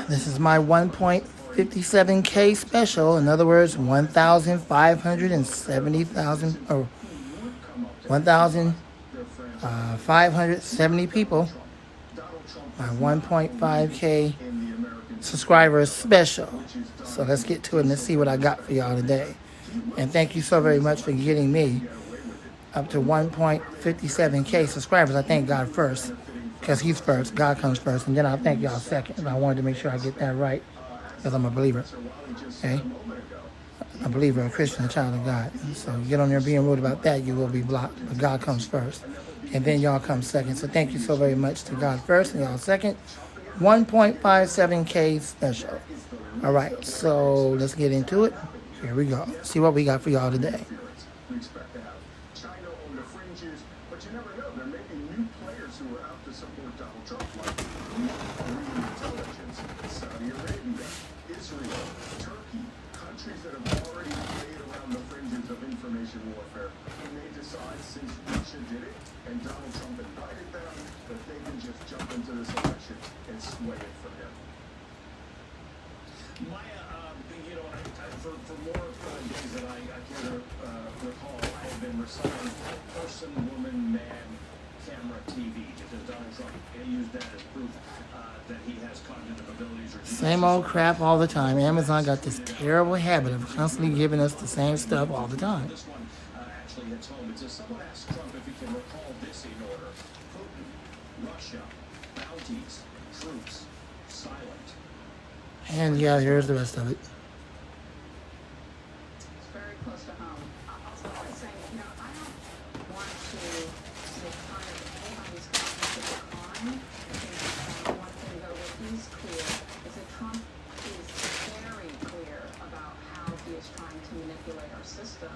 This is my 1.57K special. In other words, 1,570,000 or 1,570 people. My 1.5K subscribers special. So let's get to it and let's see what I got for y'all today. And thank you so very much for getting me up to 1.57K subscribers. I thank God first, because He's first. God comes first, and then I'll thank y'all second. And I wanted to make sure I get that right, because I'm a believer. Okay? A believer, a Christian, a child of God. So you get on there being rude about that, you will be blocked. But God comes first, and then y'all come second. So thank you so very much to God first, and y'all second. 1.57K special. All right, so let's get into it. Here we go. See what we got for y'all today. We expect to have China on the fringes, but you never know. There may be new players who are out to support Donald Trump, like Korean intelligence, Saudi Arabia, Israel, Turkey, countries that have already played around the fringes of information warfare. And they decide, since Russia did it and Donald Trump invited them, that they can just jump into this election and sway it for him. Maya, for more days than I care to recall, I have been reciting person, woman, man, camera, TV, because Donald Trump used that as proof that he has cognitive abilities. Same old crap all the time. Amazon got this terrible habit of constantly giving us the same stuff all the time. This one actually hits home. It says, someone asked Trump if he can recall this in order: Putin, Russia, bounties, troops, silent. And yeah, here's the rest of it. Close to home. I'll start by saying, I don't want to make fun of anybody's cognitive decline. I think one thing, though, that is clear is that Trump is very clear about how he is trying to manipulate our system.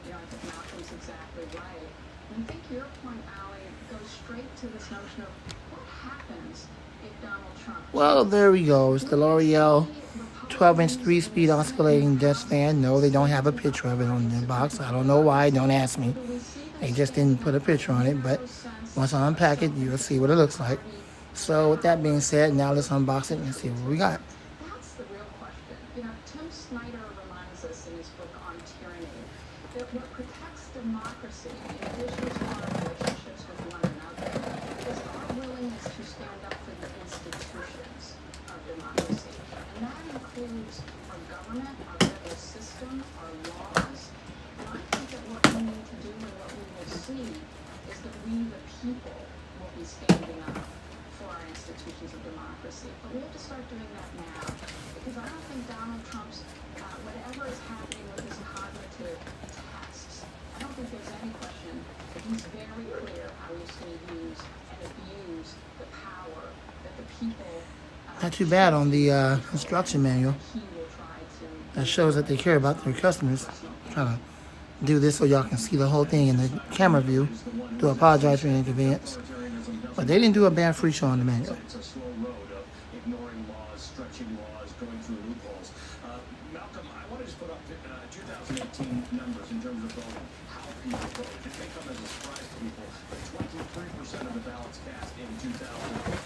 I think Malcolm's exactly right. And I think your point, Allie, goes straight to this notion of what happens if Donald Trump... Well, there we go. It's the L'Oreal 12-inch 3-speed oscillating desk fan. No, they don't have a picture of it on the box. I don't know why. Don't ask me. They just didn't put a picture on it. But once I unpack it, you'll see what it looks like. So with that being said, now let's unbox it and see what we got. That's the real question. Tim Snyder reminds us in his book on tyranny that what protects democracy, in addition to our relationships with one another, is our willingness to stand up for the institutions of democracy. And that includes our government, our federal system, our laws. And I think that what we need to do and what we will see is that we, the people, will be standing up for our institutions of democracy. But we have to start doing that now. Because I don't think Donald Trump's, whatever is happening with his cognitive tests, I don't think there's any question that he's very clear how he's going to use and abuse the power that the people... Not too bad on the instruction manual. That shows that they care about their customers. I'm trying to do this so y'all can see the whole thing in the camera view. Do apologize for the inconvenience. But they didn't do a bad free show on the manual. It's a slow road of ignoring laws, stretching laws, going through loopholes. Malcolm, I want to just put up 2018 numbers in terms of voting, how people voted. It may come as a surprise to people, but 23% of the ballots cast in 2018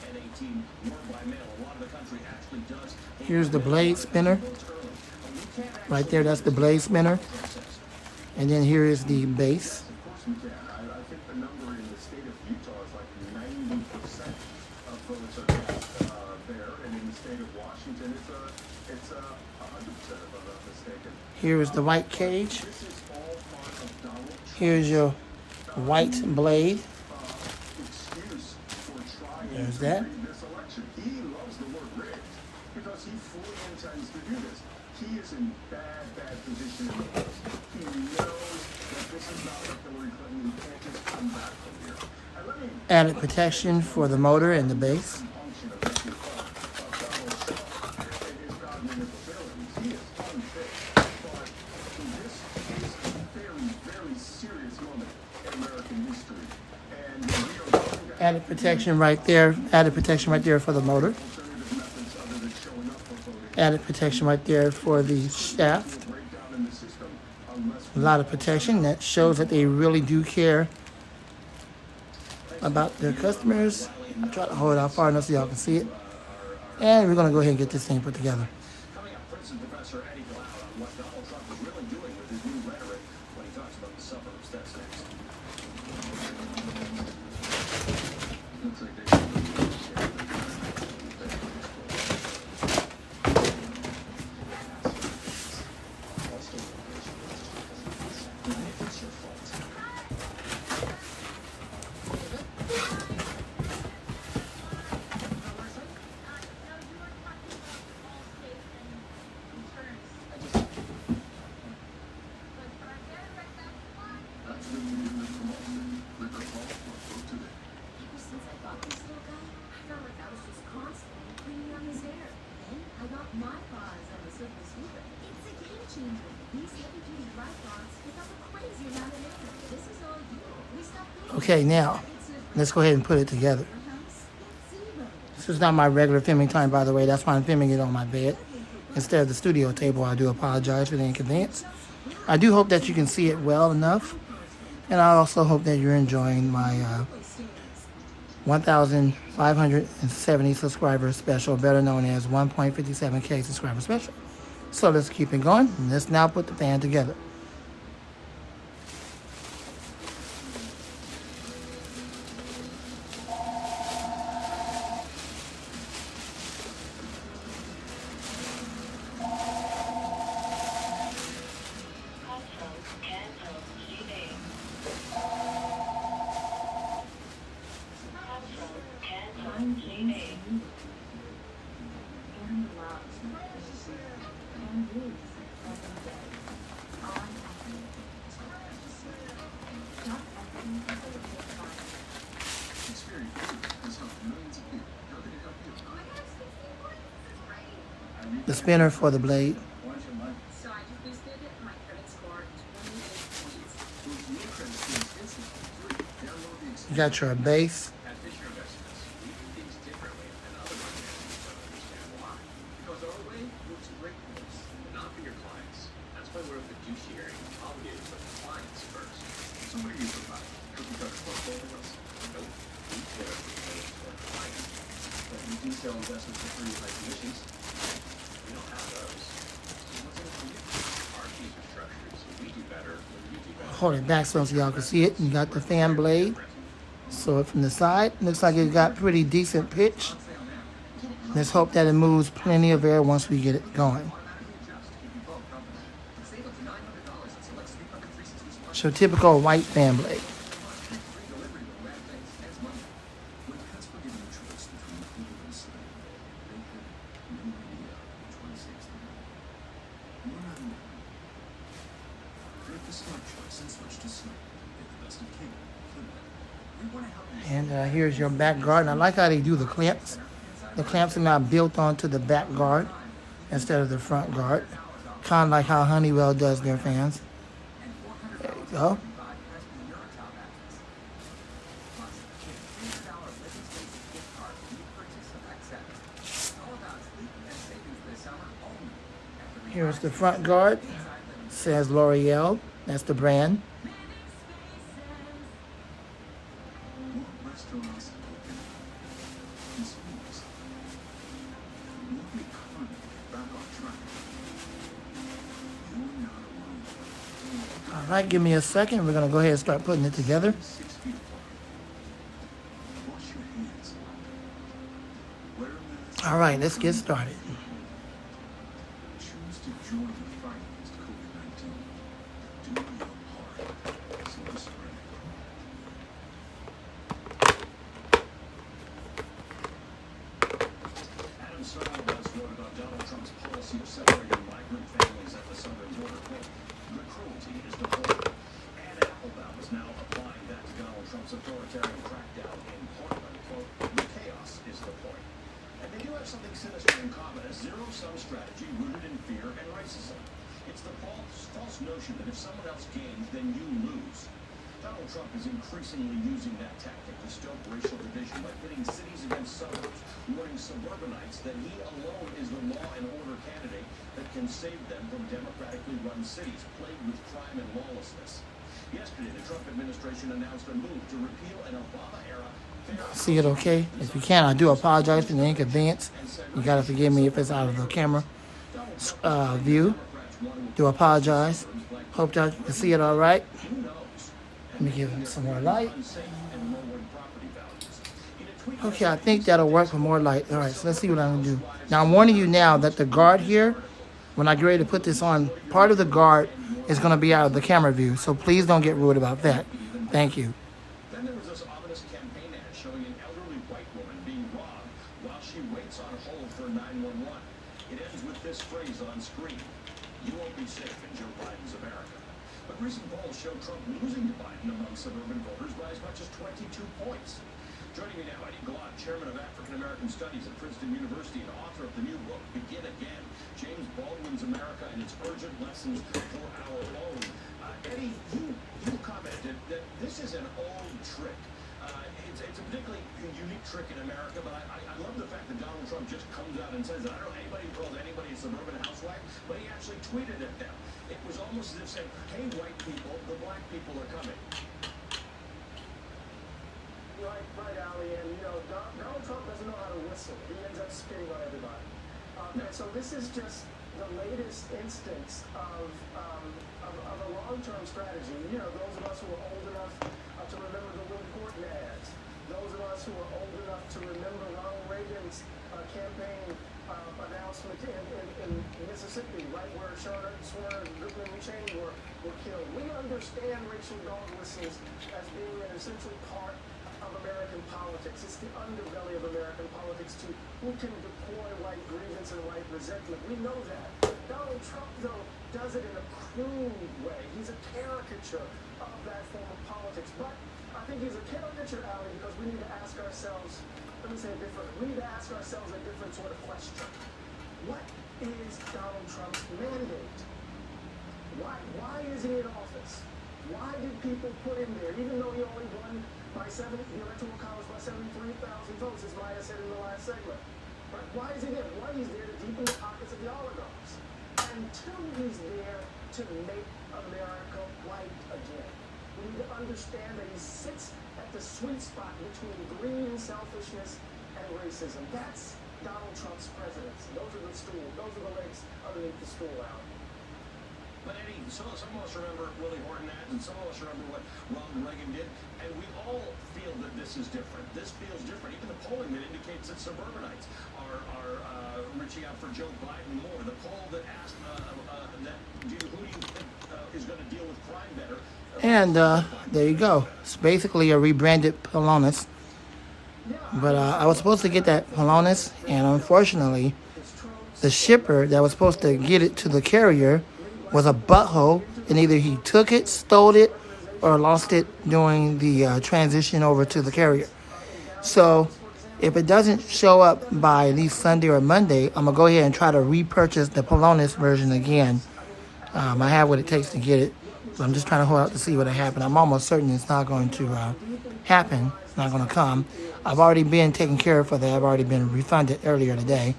were by mail. A lot of the country actually does. Here's the blade spinner. Right there, that's the blade spinner. And then here is the base. Of course we can. I think the number in the state of Utah is like 90% of votes are cast there, and in the state of Washington, it's 100%, if I'm not mistaken. Here is the white cage. This is all part of Donald Trump's Here's your white blade. excuse for trying There's to that. rig this election. He loves the word rigged because he fully intends to do this. He is in bad position in the polls. He knows that this is not like Hillary Clinton. He can't just come back from here. And let me Added protection for the motor and the base. function of what you thought of Donald Trump and his cognitive abilities. He is unfit, but this is a very serious moment in American history. And we are going to Added protection right there. Added protection right there for the motor. alternative methods other than showing up for voting. Added protection right there for the shaft. Breakdown in the system unless A lot of protection. That shows that they really do care about their customers Try to hold it out far enough so y'all can see it. And we're going to go ahead and get this thing put together. Coming up, Princeton professor Eddie Glaude on what Donald Trump is really doing with his new rhetoric when he talks about the suburbs. That's next. Ever since I got this little guy, I felt like I was just constantly cleaning out his hair. Then I got my paws on the Silver Sweeper. It's a game changer. These heavy-duty dry cloths without the crazy amount of hair. This is all you. We stopped cleaning. Okay, now, let's go ahead and put it together. This is not my regular filming time, by the way. That's why I'm filming it on my bed instead of the studio table. I do apologize for the inconvenience. I do hope that you can see it well enough. And I also hope that you're enjoying my 1,570 subscriber special, better known as 1.57K subscriber special. So let's keep it going. And let's now put the fan together. The spinner for the blade. So I just boosted my credit score 28 points. You got your base. At Fisher Investments, we do things differently than other financials don't understand why. Because our way works a great place, not for your clients. That's why we're a fiduciary obligated to put clients first. So what do you provide? Cookie cutter portfolios? Nope. We care for our clients. But we do sell investments for free by commissions. We don't have those. So what's in it for you? Our fees are structured, so we do better when you do better. Hold it back so y'all can see it. You got the fan blade. So from the side, looks like it got pretty decent pitch. Let's hope that it moves plenty of air once we get it going. So typical white fan blade. And here's your back guard. And I like how they do the clamps. The clamps are now built onto the back guard instead of the front guard. Kind of like how Honeywell does their fans. There you go. Here's the front guard. Says L'Oreal. That's the brand. All right, give me a second. We're going to go ahead and start putting it together. All right, let's get started. Choose to join the fight against COVID-19. Do your part. So the spread. Adam Silver wrote about Donald Trump's policy of separating migrant families at the southern border. Quote, the cruelty is deplorable. And Applebaum is now applying that to Donald Trump's authoritarian crackdown in Portland. Quote, the chaos is the point. And they do have something sinister in common, a zero-sum strategy rooted in fear and racism. It's the false notion that if someone else gains, then you lose. Donald Trump is increasingly using that tactic to stoke racial division by pitting cities against suburbs, warning suburbanites that he alone is the law and order candidate that can save them from democratically run cities plagued with crime and lawlessness. Yesterday, the Trump administration announced a move to repeal an Obama-era See it okay? If you can, I do apologize for the inconvenience. You gotta forgive me if it's out of the camera view. Do apologize. Hope that you can see it all right. Let me give him some more light. Okay, I think that'll work for more light. All right, so let's see what I'm gonna do. Now I'm warning you now that the guard here, when I get ready to put this on, part of the guard is gonna be out of the camera view. So please don't get rude about that. Thank you. Then there was this ominous campaign ad showing an elderly white woman being robbed while she waits on hold for 911. It ends with this phrase on screen: "You won't be safe in Joe Biden's America." But recent polls show Trump losing to Biden among suburban voters by as much as 22 points. Joining me now, Eddie Glaude, chairman of African American Studies at Princeton University and author of the new book, Begin Again, James Baldwin's America and its Urgent Lessons for Our Own. Eddie, you commented that this is an old trick. It's a particularly unique trick in America, but I love the fact that Donald Trump just comes out and says that I don't know anybody who calls anybody a suburban housewife, but he actually tweeted at them. It was almost as if saying, hey, white people, the black people are coming. Right, Ali, and Donald Trump doesn't know how to whistle. He ends up spitting on everybody. And so this is just the latest instance of a long-term strategy. Those of us who are old enough to remember the Will Horton ads, those of us who are old enough to remember Ronald Reagan's campaign announcement in Mississippi, right where Swerve and Goodman and Cheney were killed. We understand racial dog whistles as being an essential part of American politics. It's the underbelly of American politics to who can deploy white grievance and white resentment. We know that. Donald Trump, though, does it in a crude way. He's a caricature of that form of politics. But I think he's a caricature, Ali, because we need to ask ourselves, let me say it differently, we need to ask ourselves a different sort of question. What is Donald Trump's mandate? Why is he in office? Why did people put him there, even though he only won by the Electoral College by 73,000 votes, as Maya said in the last segment? Right? Why is he there? Why he's there to deepen the pockets of the oligarchs. Until he's there to make America white again. We need to understand that he sits at the sweet spot between green selfishness and racism. That's Donald Trump's presidency. Those are the legs underneath the stool, Alan. But Eddie, some of us remember Willie Horton ads, and some of us remember what Ronald Reagan did, and we all feel that this is different. This feels different. Even the polling that indicates that suburbanites are reaching out for Joe Biden more. The poll that asked who do you think is going to deal with crime better? And there you go. It's basically a rebranded Pelonis. But I was supposed to get that Pelonis, and unfortunately, the shipper that was supposed to get it to the carrier was a butthole, and either he took it, stole it, or lost it during the transition over to the carrier. So if it doesn't show up by at least Sunday or Monday, I'm going to go ahead and try to repurchase the Pelonis version again. I have what it takes to get it. So I'm just trying to hold out to see what happens. I'm almost certain it's not going to happen. It's not going to come. I've already been taken care of for that. I've already been refunded earlier today.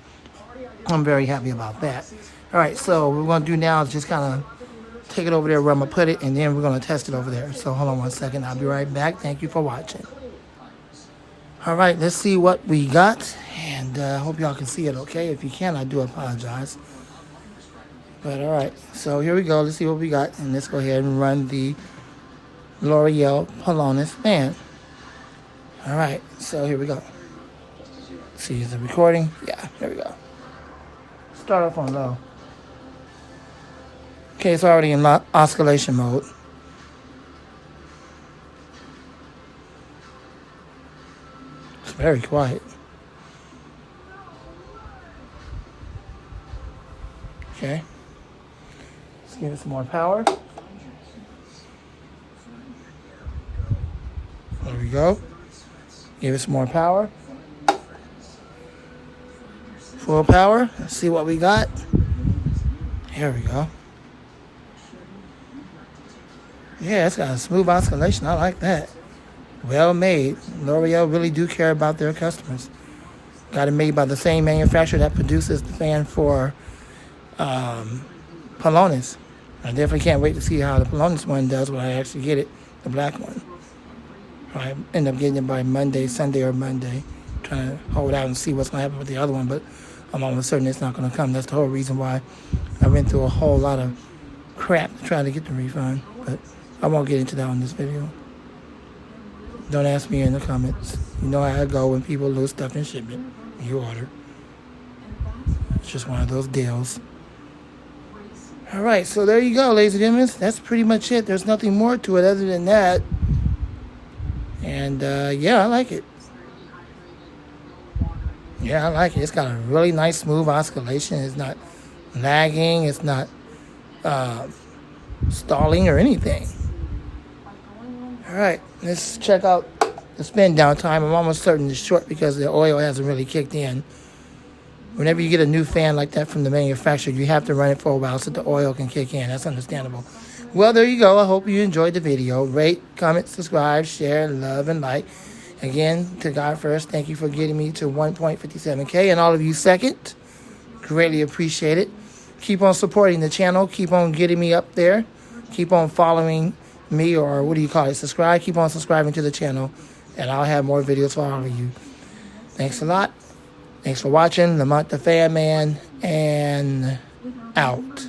I'm very happy about that. All right, so what we're going to do now is just kind of take it over there where I'm going to put it, and then we're going to test it over there. So hold on one second. I'll be right back. Thank you for watching. All right, let's see what we got, and I hope y'all can see it okay. If you can, I do apologize. But all right, so here we go. Let's see what we got, and let's go ahead and run the L'Oreal Pelonis fan. All right, so here we go. See, is it recording? Yeah, here we go. Start off on low. Okay, it's already in oscillation mode. It's very quiet. Okay. Let's give it some more power. There we go. Give it some more power. Full power. Let's see what we got. Here we go. Yeah, it's got a smooth oscillation. I like that. Well made. L'Oreal really do care about their customers. Got it made by the same manufacturer that produces the fan for Pelonis. I definitely can't wait to see how the Pelonis one does when I actually get it, the black one. Probably end up getting it by Monday, Sunday or Monday. Trying to hold out and see what's going to happen with the other one, but I'm almost certain it's not going to come. That's the whole reason why I went through a whole lot of crap trying to get the refund. But I won't get into that on this video. Don't ask me in the comments. You know how I go when people lose stuff in shipment. You order. It's just one of those deals. All right, so there you go, ladies and gentlemen. That's pretty much it. There's nothing more to it other than that. And, yeah, I like it. Yeah, I like it. It's got a really nice, smooth oscillation. It's not lagging. It's not stalling or anything. All right, let's check out the spin down time. I'm almost certain it's short because the oil hasn't really kicked in. Whenever you get a new fan like that from the manufacturer, you have to run it for a while so the oil can kick in. That's understandable. Well, there you go. I hope you enjoyed the video. Rate, comment, subscribe, share, love, and like. Again, to God first, thank you for getting me to 1.57K, and all of you second. Greatly appreciate it. Keep on supporting the channel. Keep on getting me up there. Keep on following me, or what do you call it? Subscribe. Keep on subscribing to the channel, and I'll have more videos for all of you. Thanks a lot. Thanks for watching. Lamont the Fan Man, and out.